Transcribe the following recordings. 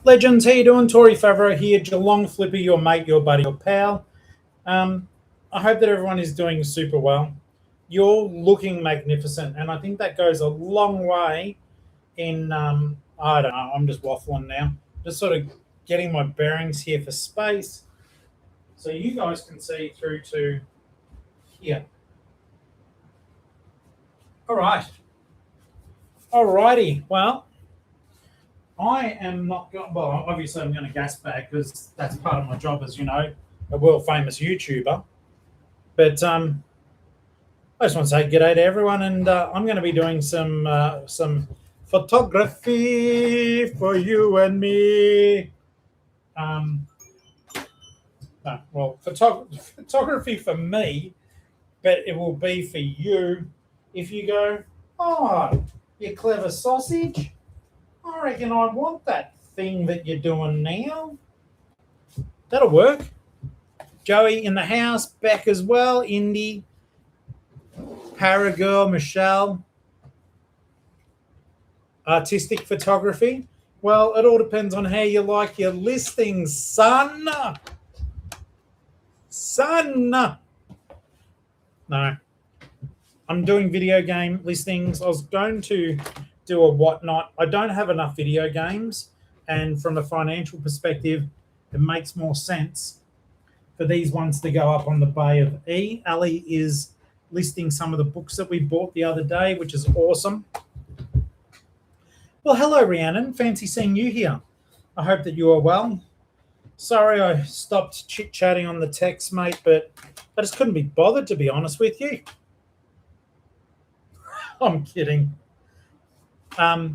Legends, how you doing? Tori Favreau here, Geelong-Flipper, your mate, your buddy, your pal. I hope that everyone is doing super well. You're looking magnificent, and I think that goes a long way in, I don't know, I'm just waffling now. Just sort of getting my bearings here for space so you guys can see through to here. All right. Alrighty. Well, I am not going. Well, obviously, I'm going to gas bag because that's part of my job, as you know, a world famous YouTuber. But I just want to say g'day to everyone, and I'm going to be doing some photography for you and me. Photography for me, but it will be for you if you go, oh, you clever sausage. I reckon I want that thing that you're doing now. That'll work. Joey in the house, Beck as well, Indy, Paragirl, Michelle. Artistic photography. Well, it all depends on how you like your listings, son. No. I'm doing video game listings. I was going to do a whatnot. I don't have enough video games, and from a financial perspective, it makes more sense for these ones to go up on the Bay of E. Ali is listing some of the books that we bought the other day, which is awesome. Well, hello, Rhiannon. Fancy seeing you here. I hope that you are well. Sorry I stopped chit-chatting on the text, mate, but I just couldn't be bothered, to be honest with you. I'm kidding. No,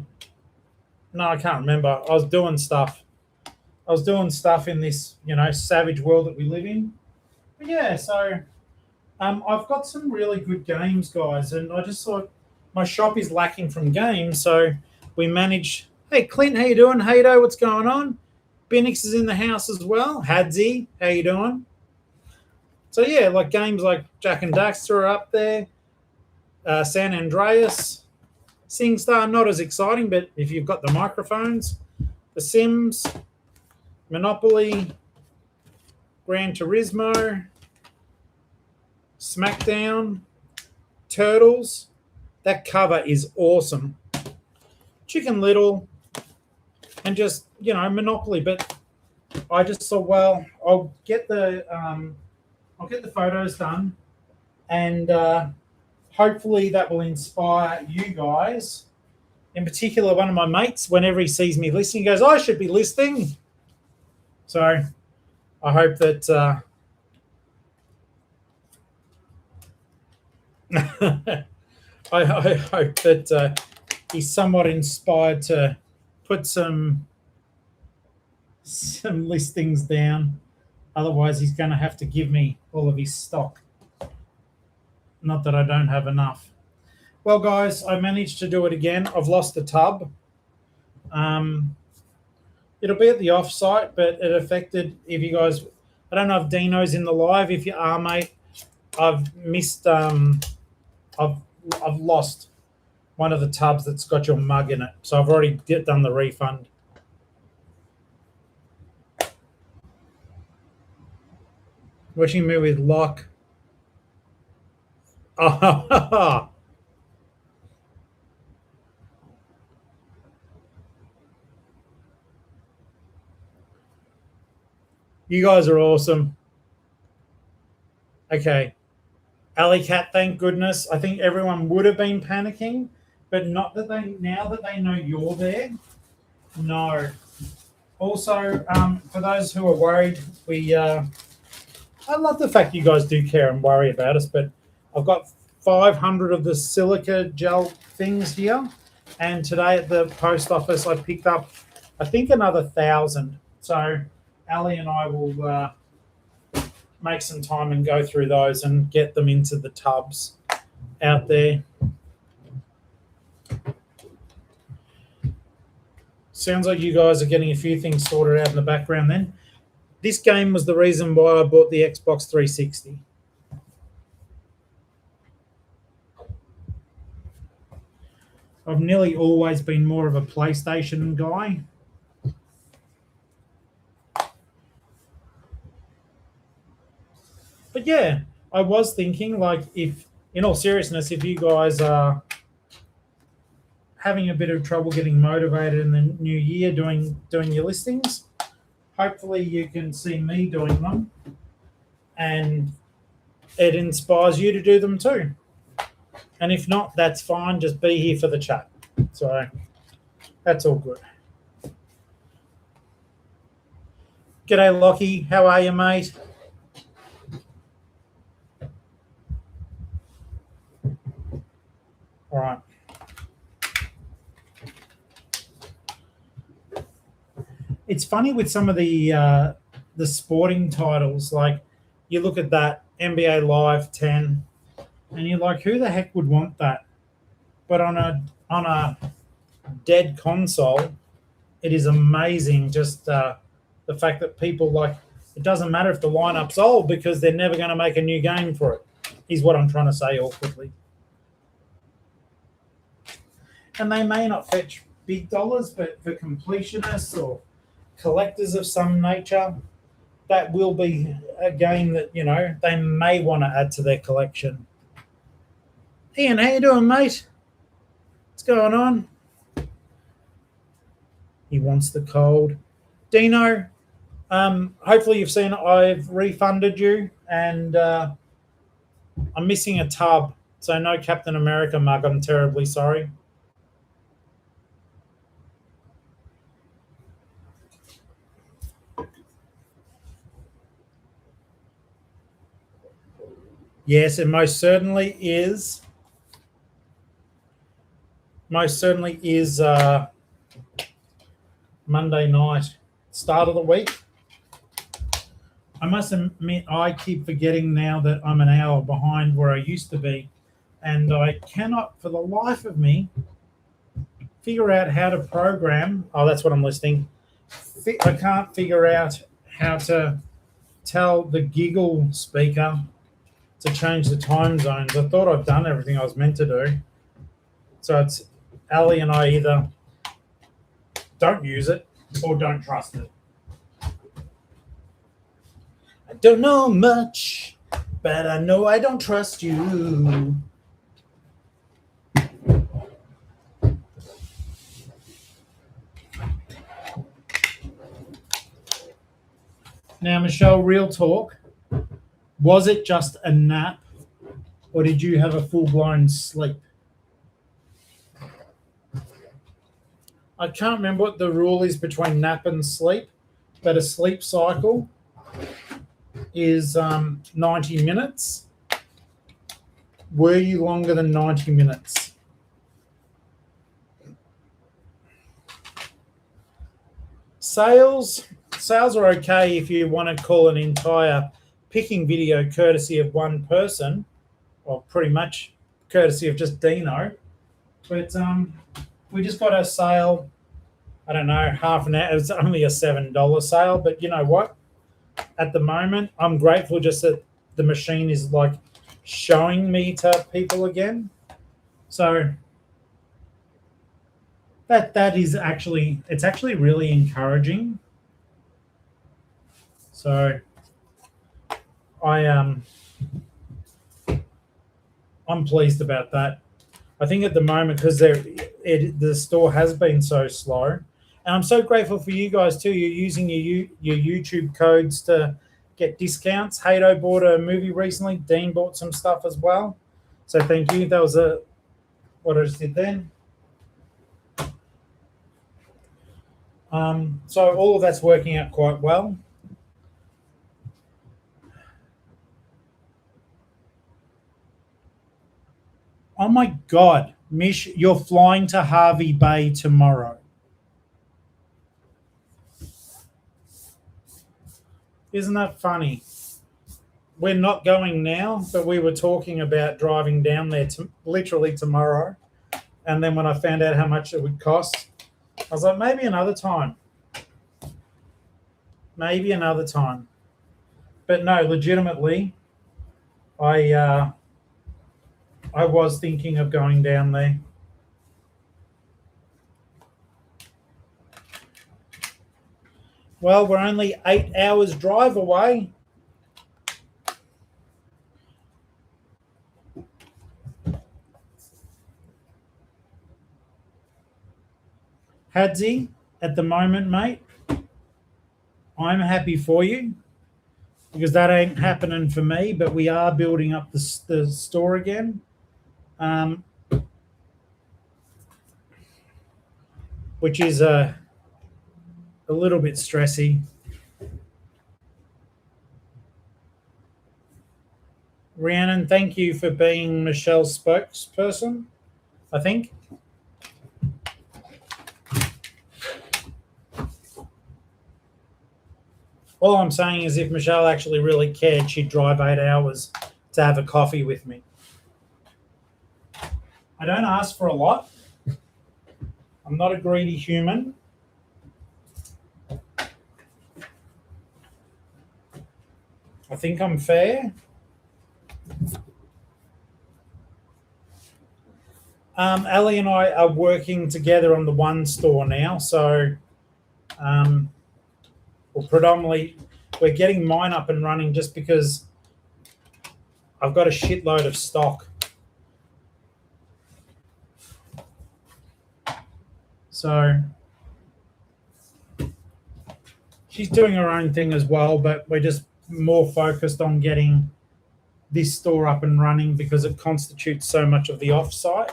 I can't remember. I was doing stuff in this, savage world that we live in. But yeah, so I've got some really good games, guys, and I just thought my shop is lacking from games, so we managed. Hey, Clint, how you doing? Haydo, what's going on? Benix is in the house as well. Hadzi, how you doing? So yeah, like games like Jack and Daxter are up there. San Andreas, SingStar, not as exciting, but if you've got the microphones, The Sims, Monopoly, Gran Turismo, SmackDown, Turtles. That cover is awesome. Chicken Little, and just Monopoly. But I just thought, well, I'll get the photos done, and hopefully that will inspire you guys. In particular, one of my mates, whenever he sees me listing, he goes, I should be listing. So I hope that I hope that he's somewhat inspired to put some listings down. Otherwise, he's going to have to give me all of his stock. Not that I don't have enough. Well, guys, I managed to do it again. I've lost the tub. It'll be at the off-site, but it affected, if you guys, I don't know if Dino's in the live. If you are, mate, I've missed, I've lost one of the tubs that's got your mug in it. So I've already done the refund. Wishing me with Lurk. Oh, you guys are awesome. Okay. Alley Cat, thank goodness. I think everyone would have been panicking, but now that they know you're there, no. Also, for those who are worried, I love the fact you guys do care and worry about us, but I've got 500 of the silica gel things here, and today at the post office I picked up, I think, another 1,000. So Ali and I will make some time and go through those and get them into the tubs out there. Sounds like you guys are getting a few things sorted out in the background then. This game was the reason why I bought the Xbox 360. I've nearly always been more of a PlayStation guy. But yeah, I was thinking, like, if, in all seriousness, if you guys are having a bit of trouble getting motivated in the new year doing your listings, hopefully you can see me doing them, and it inspires you to do them too. And if not, that's fine. Just be here for the chat. So that's all good. G'day, Lockie. How are you, mate? All right. It's funny with some of the sporting titles. Like, you look at that NBA Live 10, and you're like, who the heck would want that? But on a dead console, it is amazing. Just the fact that people, like, it doesn't matter if the lineup's old because they're never going to make a new game for it. Is what I'm trying to say awkwardly. And they may not fetch big dollars, but for completionists or collectors of some nature, that will be a game that, they may want to add to their collection. Ian, how you doing, mate? What's going on? He wants the cold. Dino, hopefully you've seen I've refunded you, and I'm missing a tub, so no Captain America mug. I'm terribly sorry. Yes, it most certainly is. Most certainly is Monday night, start of the week. I must admit, I keep forgetting now that I'm an hour behind where I used to be, and I cannot, for the life of me, figure out how to program. Oh, that's what I'm listening. I can't figure out how to tell the Giggle speaker to change the time zones. I thought I'd done everything I was meant to do. So it's Ali and I either don't use it or don't trust it. I don't know much, but I know I don't trust you. Now, Michelle, real talk. Was it just a nap, or did you have a full-blown sleep? I can't remember what the rule is between nap and sleep, but a sleep cycle is 90 minutes. Were you longer than 90 minutes? Sales are okay if you want to call an entire picking video courtesy of one person, or pretty much courtesy of just Dino. But we just got a sale, I don't know, half an hour. It was only a $7 sale, but you know what? At the moment, I'm grateful just that the machine is like showing me to people again. So that is actually, it's actually really encouraging. So I'm pleased about that. I think at the moment, because the store has been so slow, and I'm so grateful for you guys too. You're using your YouTube codes to get discounts. Hato bought a movie recently. Dean bought some stuff as well. So thank you. That was what I just did then. So all of that's working out quite well. Oh my God, Mish, you're flying to Harvey Bay tomorrow. Isn't that funny? We're not going now, but we were talking about driving down there literally tomorrow. And then when I found out how much it would cost, I was like, maybe another time. Maybe another time. But no, legitimately, I was thinking of going down there. Well, we're only 8 hours drive away. Hadsy, at the moment, mate, I'm happy for you because that ain't happening for me, but we are building up the store again, which is a little bit stressy. Rhiannon, thank you for being Michelle's spokesperson, I think. All I'm saying is if Michelle actually really cared, she'd drive 8 hours to have a coffee with me. I don't ask for a lot. I'm not a greedy human. I think I'm fair. Ali and I are working together on the one store now, so predominantly we're getting mine up and running just because I've got a shitload of stock. So she's doing her own thing as well, but we're just more focused on getting this store up and running because it constitutes so much of the off-site.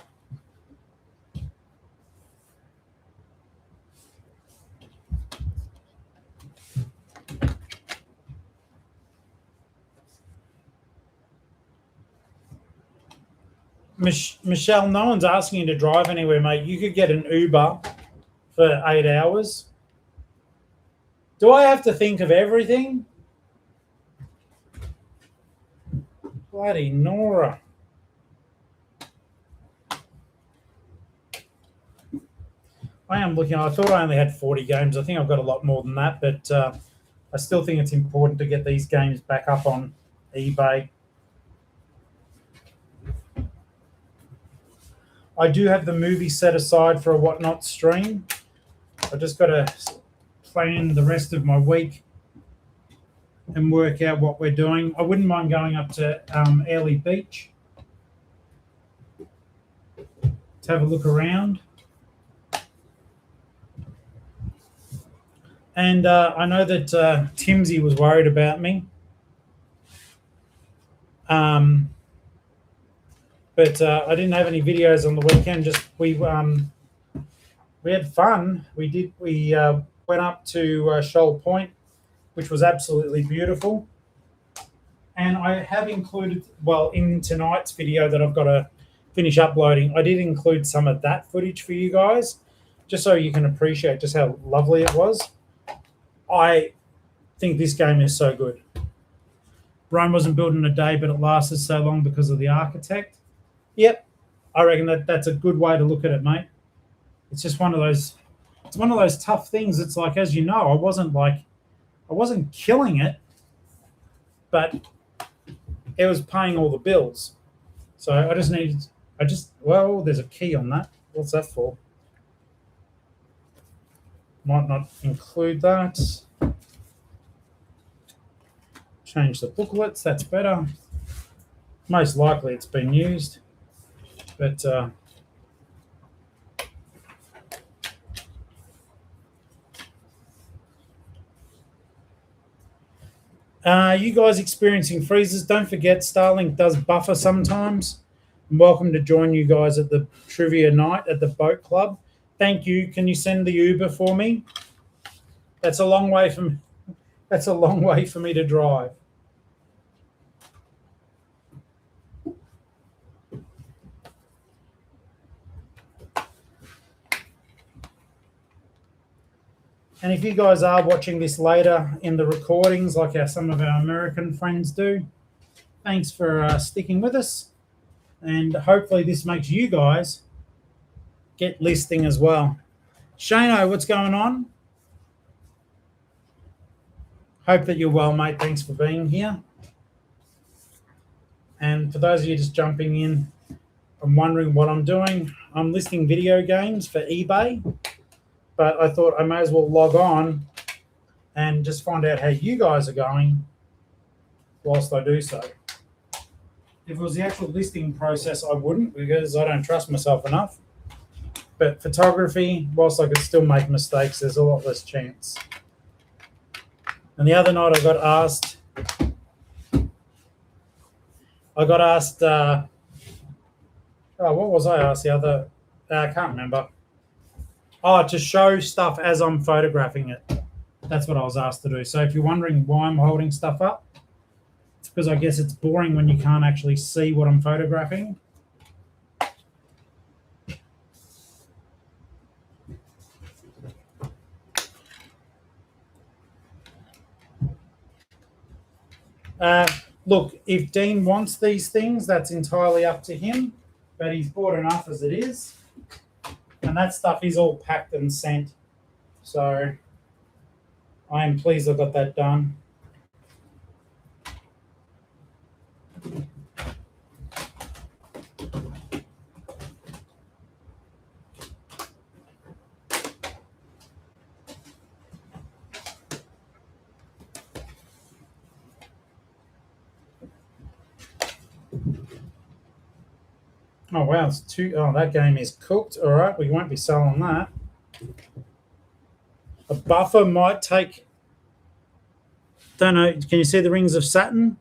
Michelle, no one's asking you to drive anywhere, mate. You could get an Uber for 8 hours. Do I have to think of everything? Bloody Nora. I am looking. I thought I only had 40 games. I think I've got a lot more than that, but I still think it's important to get these games back up on eBay. I do have the movie set aside for a Whatnot stream. I just got to plan the rest of my week and work out what we're doing. I wouldn't mind going up to Airlie Beach to have a look around. And I know that Timsy was worried about me. But I didn't have any videos on the weekend. Just we had fun. We went up to Shoal Point, which was absolutely beautiful. And I have included, well, in tonight's video that I've got to finish uploading, I did include some of that footage for you guys, just so you can appreciate just how lovely it was. I think this game is so good. Rome wasn't built in a day, but it lasted so long because of the architect. Yep, I reckon that's a good way to look at it, mate. It's just one of those. It's one of those tough things. It's like, as you know, I wasn't killing it, but it was paying all the bills. So well, there's a key on that. What's that for? Might not include that. Change the booklets, that's better. Most likely it's been used, but you guys experiencing freezes? Don't forget, Starlink does buffer sometimes. I'm welcome to join you guys at the trivia night at the boat club. Thank you. Can you send the Uber for me? That's a long way for me to drive. And if you guys are watching this later in the recordings, like some of our American friends do, thanks for sticking with us. And hopefully this makes you guys get listing as well. Shano, what's going on? Hope that you're well, mate. Thanks for being here. And for those of you just jumping in and wondering what I'm doing, I'm listing video games for eBay. But I thought I may as well log on and just find out how you guys are going whilst I do so. If it was the actual listing process, I wouldn't, because I don't trust myself enough. But photography, whilst I could still make mistakes, there's a lot less chance. And the other night I got asked, what was I asked the other, I can't remember. Oh, to show stuff as I'm photographing it. That's what I was asked to do. So if you're wondering why I'm holding stuff up, it's because I guess it's boring when you can't actually see what I'm photographing. Look, if Dean wants these things, that's entirely up to him, but he's bought enough as it is. And that stuff is all packed and sent. So I am pleased I got that done. Oh, wow. That game is cooked. All right. We won't be selling that. A buffer might take, don't know, can you see the rings of Saturn?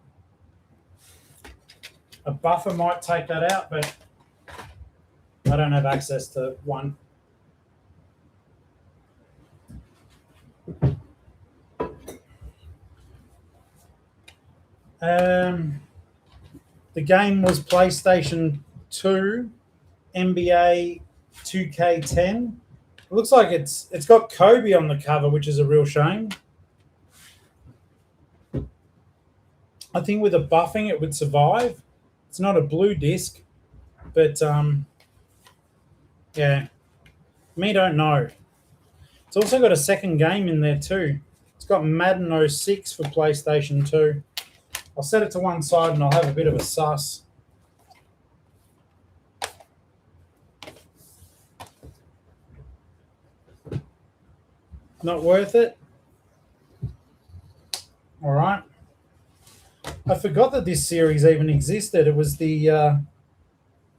A buffer might take that out, but I don't have access to one. The game was PlayStation 2, NBA 2K10. It looks like it's got Kobe on the cover, which is a real shame. I think with a buffing it would survive. It's not a blue disc, but yeah, me don't know. It's also got a second game in there too. It's got Madden 06 for PlayStation 2. I'll set it to one side and I'll have a bit of a suss. Not worth it? All right. I forgot that this series even existed. It was the...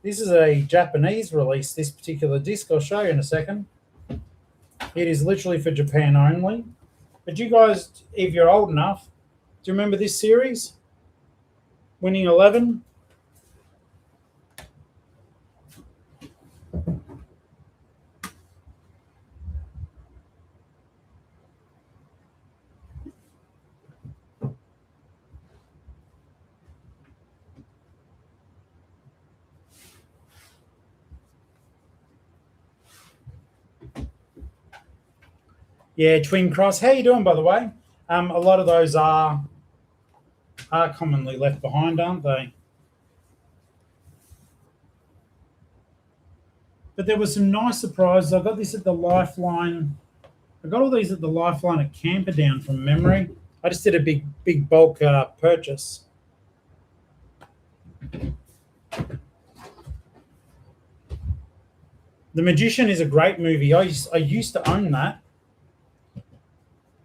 this is a Japanese release, this particular disc. I'll show you in a second. It is literally for Japan only. But you guys, if you're old enough, do you remember this series? Winning 11? Yeah, Twin Cross. How you doing, by the way? A lot of those are commonly left behind, aren't they? But there were some nice surprises. I got this at the Lifeline. I got all these at the Lifeline at Camperdown from memory. I just did a big bulk purchase. The Magician is a great movie. I used to own that.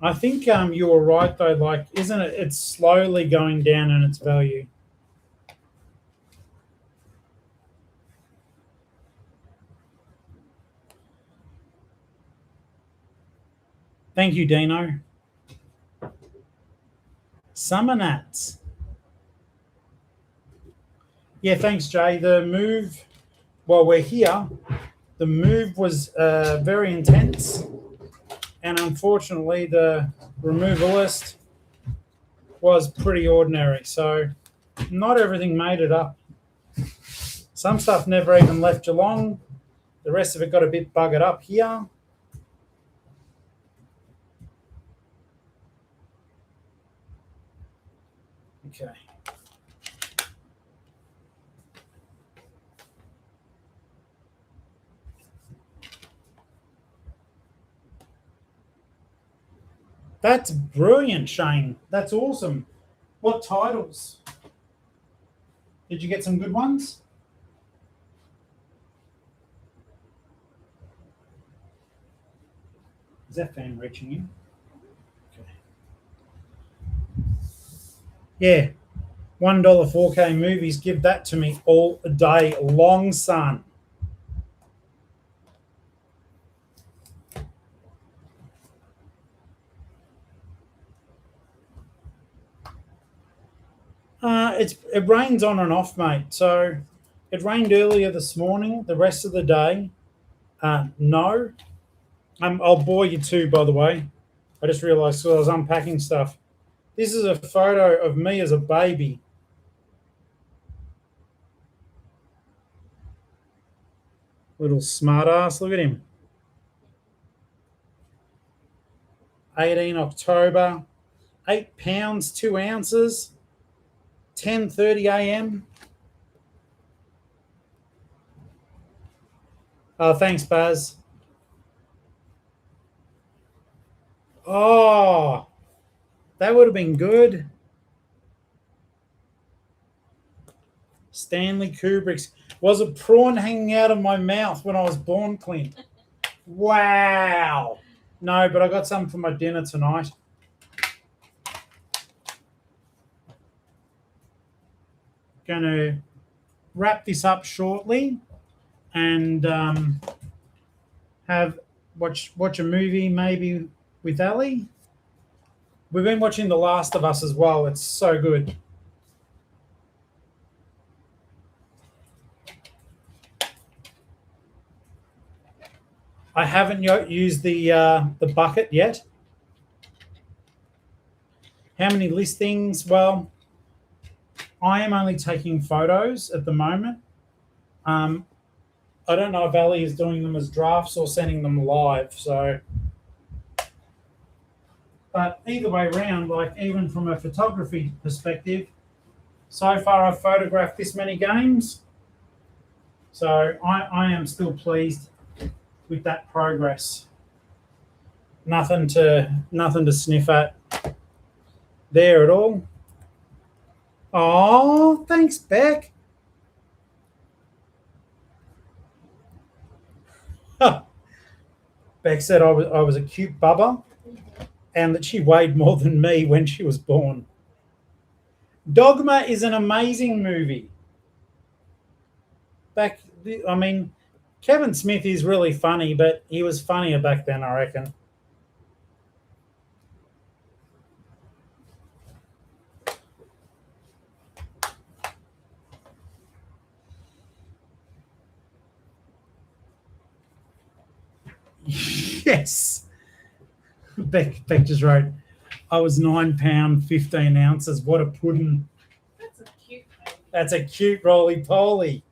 I think you were right though. Like, isn't it? It's slowly going down in its value. Thank you, Dino. Summer Nats. Yeah, thanks, Jay. The move, while we're here, the move was very intense. And unfortunately, the removalist was pretty ordinary. So not everything made it up. Some stuff never even left Geelong. The rest of it got a bit buggered up here. Okay. That's brilliant, Shane. That's awesome. What titles? Did you get some good ones? Is that fan reaching you? Okay. Yeah. $1 4K movies. Give that to me all day long, son. it rains on and off, mate. So it rained earlier this morning. The rest of the day, no. I'll bore you too, by the way. I just realised I was unpacking stuff. This is a photo of me as a baby. Little smart ass. Look at him. 18 October. 8 pounds, 2 ounces. 10:30 a.m. Oh, thanks, Baz. Oh, that would have been good. Stanley Kubrick's. Was a prawn hanging out of my mouth when I was born, Clint? Wow. No, but I got some for my dinner tonight. Going to wrap this up shortly and watch a movie maybe with Ali. We've been watching The Last of Us as well. It's so good. I haven't used the bucket yet. How many listings? Well, I am only taking photos at the moment. I don't know if Ali is doing them as drafts or sending them live. So, but either way around, like even from a photography perspective, so far I've photographed this many games. So I am still pleased with that progress. Nothing to sniff at there at all. Oh, thanks, Beck. Beck said I was a cute bubba and that she weighed more than me when she was born. Dogma is an amazing movie. Kevin Smith is really funny, but he was funnier back then, I reckon. Yes. Beck just wrote, I was 9 pounds, 15 ounces. What a pudding. That's a cute baby. That's a cute roly-poly.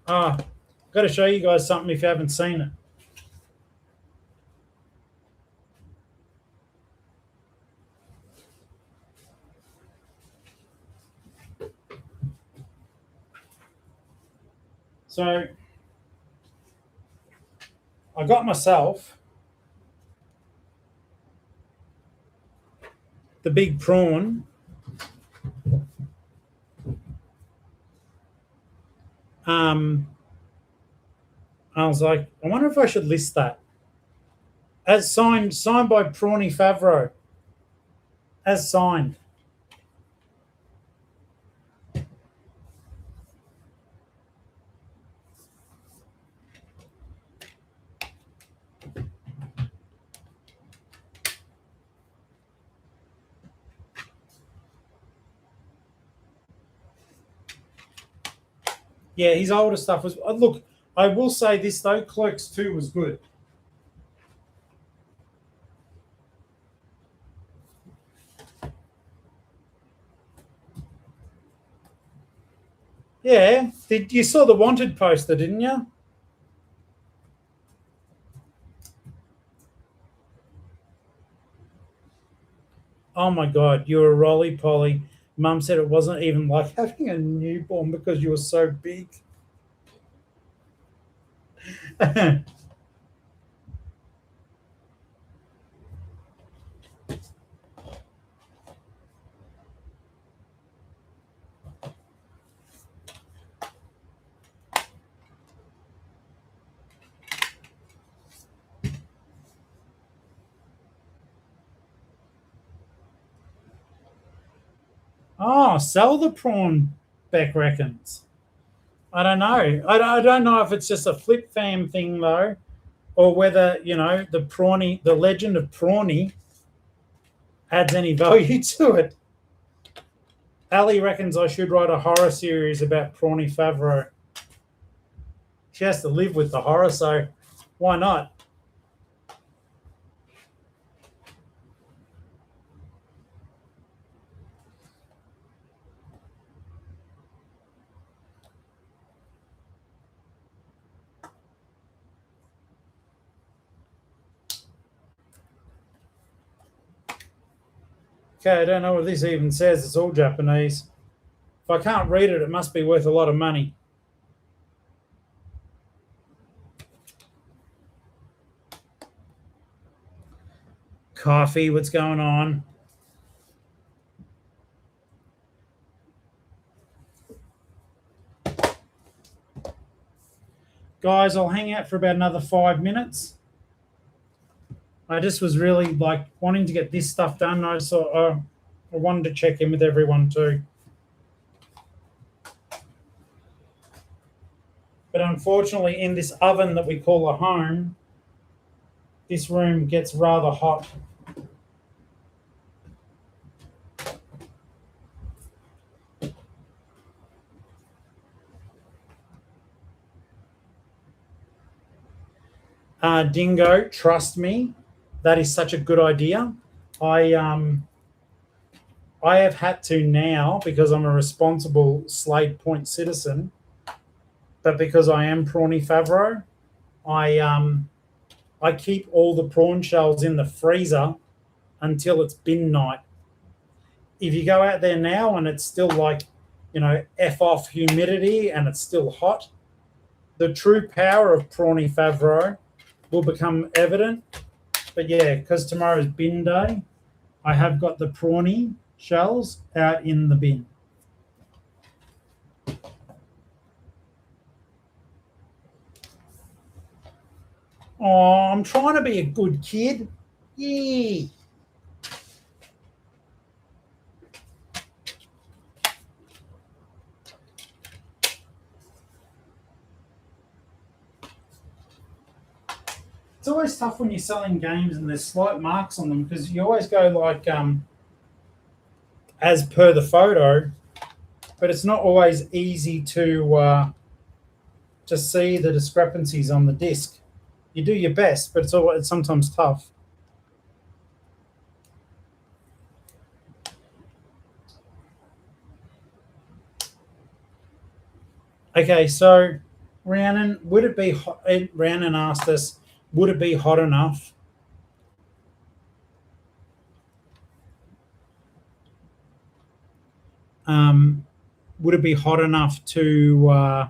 I've got to show you guys something if you haven't seen it. So I got myself the big prawn. I was like, I wonder if I should list that. As signed by Prawny Favreau. As signed. Yeah, his older stuff was. Look, I will say this though, Clerks 2 was good. Yeah, you saw the Wanted poster, didn't you? Oh my God, you're a roly-poly. Mum said it wasn't even like having a newborn because you were so big. Oh, sell the prawn, Beck reckons. I don't know. I don't know if it's just a Flip Fam thing though, or whether the legend of Prawny. adds any value to it. Ali reckons I should write a horror series about Prawny Favreau. She has to live with the horror, so why not? Okay, I don't know what this even says. It's all Japanese. If I can't read it, it must be worth a lot of money. Coffee, what's going on? Guys, I'll hang out for about another 5 minutes. I just was really like wanting to get this stuff done. I wanted to check in with everyone too. But unfortunately, in this oven that we call a home, this room gets rather hot. Dingo, trust me, that is such a good idea. I have had to now, because I'm a responsible Slade Point citizen, but because I am Prawny Favreau, I keep all the prawn shells in the freezer until it's bin night. If you go out there now and it's still like, F off humidity and it's still hot, the true power of Prawny Favreau will become evident. But yeah, because tomorrow's bin day, I have got the prawny shells out in the bin. Oh, I'm trying to be a good kid. Yee. It's always tough when you're selling games and there's slight marks on them, because you always go like as per the photo, but it's not always easy to see the discrepancies on the disc. You do your best, but it's sometimes tough. Okay, so Rhiannon, would it be hot? Rhiannon asked us, would it be hot enough? Would it be hot enough to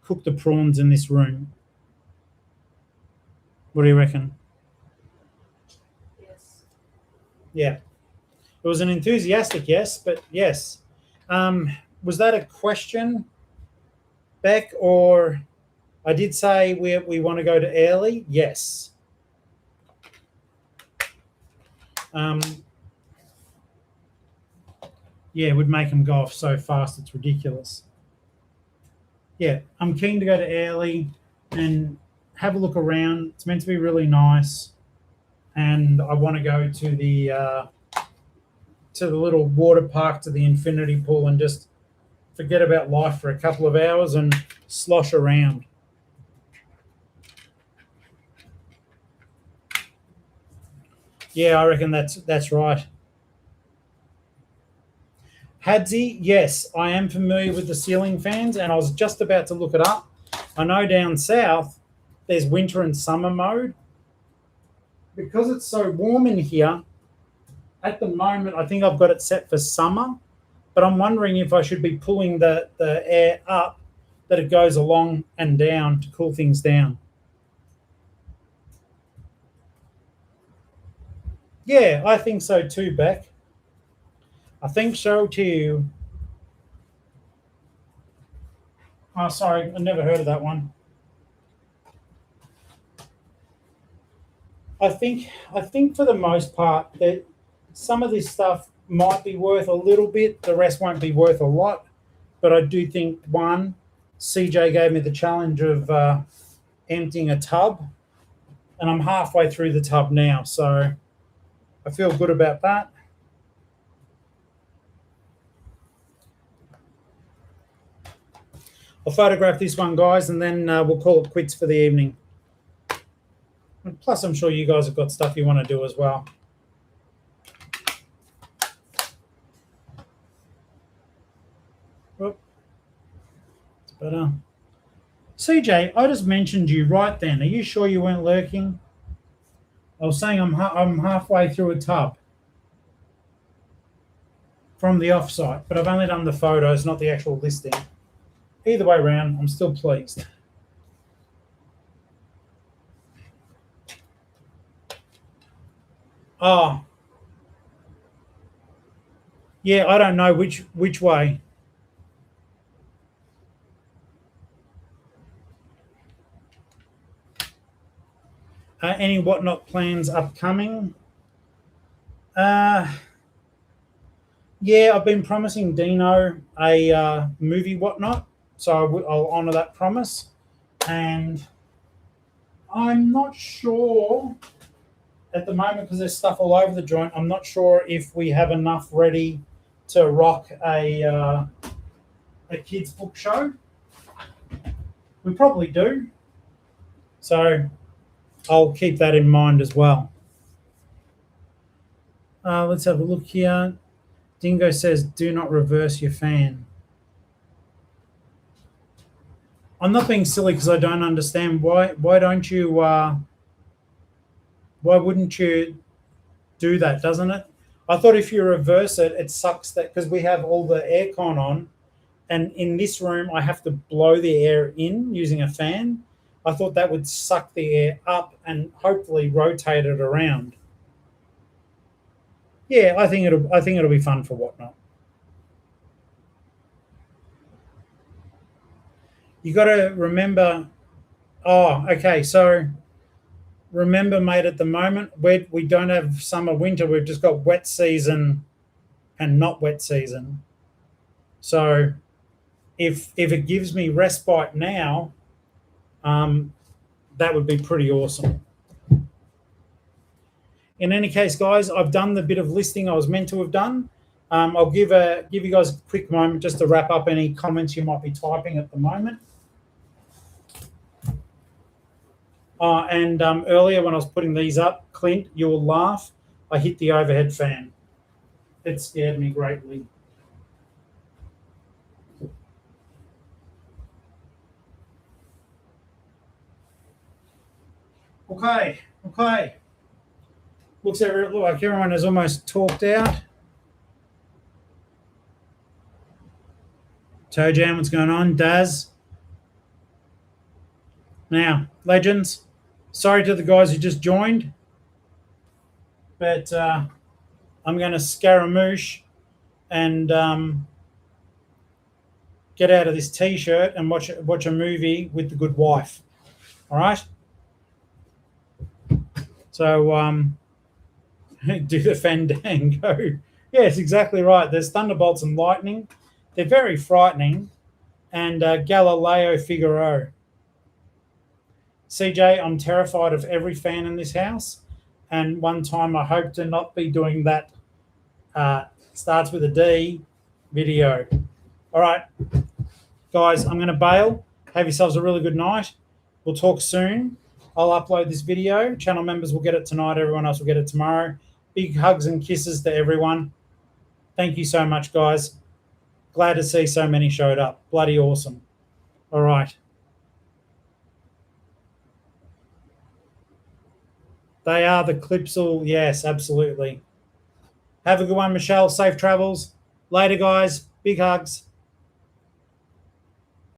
cook the prawns in this room? What do you reckon? Yes. Yeah. It was an enthusiastic yes, but yes. Was that a question, Beck, or I did say we want to go to Airlie? Yes. Yeah, it would make them go off so fast, it's ridiculous. Yeah, I'm keen to go to Airlie and have a look around. It's meant to be really nice, and I want to go to the little water park, to the infinity pool, and just forget about life for a couple of hours and slosh around. Yeah, I reckon that's right. Hadsy, yes, I am familiar with the ceiling fans, and I was just about to look it up. I know down south there's winter and summer mode. Because it's so warm in here, at the moment I think I've got it set for summer, but I'm wondering if I should be pulling the air up, that it goes along and down to cool things down. Yeah, I think so too, Beck. I think so too. Oh, sorry, I never heard of that one. I think for the most part that some of this stuff might be worth a little bit, the rest won't be worth a lot. But I do think, one, CJ gave me the challenge of emptying a tub, and I'm halfway through the tub now, so I feel good about that. I'll photograph this one, guys, and then we'll call it quits for the evening. And plus, I'm sure you guys have got stuff you want to do as well. Whoop. It's better. CJ, I just mentioned you right then. Are you sure you weren't lurking? I was saying I'm halfway through a tub from the offsite, but I've only done the photos, not the actual listing. Either way around, I'm still pleased. Oh, yeah, I don't know which way. Any whatnot plans upcoming? Yeah, I've been promising Dino a movie whatnot, so I'll honour that promise. And I'm not sure at the moment because there's stuff all over the joint. I'm not sure if we have enough ready to rock a kids book show. We probably do, so I'll keep that in mind as well. Let's have a look here. Dingo says, "Do not reverse your fan." I'm not being silly because I don't understand why. Why don't you? Why wouldn't you do that? Doesn't it? I thought if you reverse it, it sucks that because we have all the aircon on, and in this room I have to blow the air in using a fan. I thought that would suck the air up and hopefully rotate it around. Yeah, I think it'll be fun for whatnot. You got to remember. Oh, okay. So remember, mate. At the moment, we don't have summer, winter. We've just got wet season and not wet season. So if it gives me respite now, that would be pretty awesome. In any case, guys, I've done the bit of listing I was meant to have done. I'll give you guys a quick moment just to wrap up any comments you might be typing at the moment. And earlier when I was putting these up, Clint, you'll laugh, I hit the overhead fan. It scared me greatly. Okay. Looks like everyone has almost talked out. Toe Jam, what's going on? Daz. Now, legends, sorry to the guys who just joined, but I'm going to scaramouche and get out of this T-shirt and watch a movie with the good wife. All right? So do the fandango. Yes, exactly right. There's thunderbolts and lightning. They're very frightening. And Galileo Figaro. CJ, I'm terrified of every fan in this house. And one time I hope to not be doing that starts with a D video. All right, guys, I'm going to bail. Have yourselves a really good night. We'll talk soon. I'll upload this video. Channel members will get it tonight. Everyone else will get it tomorrow. Big hugs and kisses to everyone. Thank you so much, guys. Glad to see so many showed up. Bloody awesome. All right. They are the Clipsal. Yes, absolutely. Have a good one, Michelle. Safe travels. Later, guys. Big hugs.